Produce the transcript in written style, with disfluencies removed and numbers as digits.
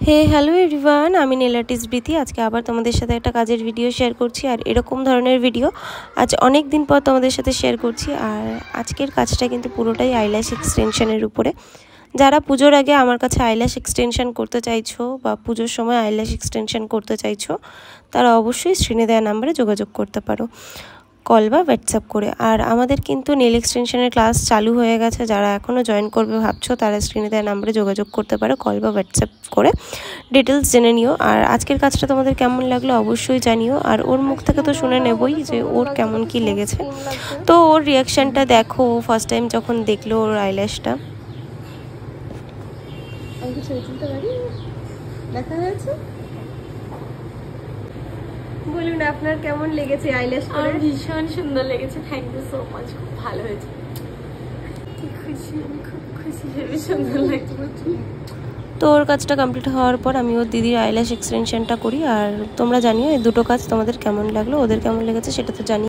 হে hello everyone, আমি nail artist বৃতি। আজকে আবার তোমাদের সাথে একটা কাজের ভিডিও শেয়ার করছি, আর এরকম ধরনের ভিডিও আজ অনেক দিন পর তোমাদের সাথে শেয়ার করছি। আর আজকের কাজটা কিন্তু পুরোটাই আইল্যাশ এক্সটেনশনের উপরে। যারা পুজোর আগে আমার কাছে আইল্যাশ এক্সটেনশন করতে চাইছো বা পুজোর সময় আইল্যাশ এক্সটেনশন করতে চাইছো, তারা অবশ্যই স্ক্রিনে দেওয়া নাম্বারে যোগাযোগ করতে পারো, কল বা হোয়াটসঅ্যাপ করে। আর আমাদের কিন্তু নেল এক্সটেনশনের ক্লাস চালু হয়ে গেছে। যারা এখনও জয়েন করবে ভাবছো, তারা স্ক্রিনে দেওয়া নাম্বারে যোগাযোগ করতে পারো, কল বা হোয়াটসঅ্যাপ করে ডিটেলস জেনে নিও। আর আজকের কাজটা তোমাদের কেমন লাগলো অবশ্যই জানিও। আর ওর মুখ থেকে তো শুনে নেবই যে ওর কেমন কি লেগেছে। তো ওর রিয়াকশানটা দেখো, ফার্স্ট টাইম যখন দেখলো ওর আইল্যাশটা। দেখা হয়েছে, বলুন আপনার কেমন লেগেছে আইল্যাশ করে? ভীষণ সুন্দর লেগেছে, থ্যাংক ইউ সো মাচ, খুব ভালো হয়েছে, কি খুশি, আমি খুব খুশি, ভেবে সুন্দর লাগছে। তো ওর কাজটা কমপ্লিট হওয়ার পর আমি ওর দিদির আইল্যাশ এক্সটেনশনটা করি। আর তোমরা জানিও এই দুটো কাজ তোমাদের কেমন লাগলো, ওদের কেমন লেগেছে সেটা তো জানিও।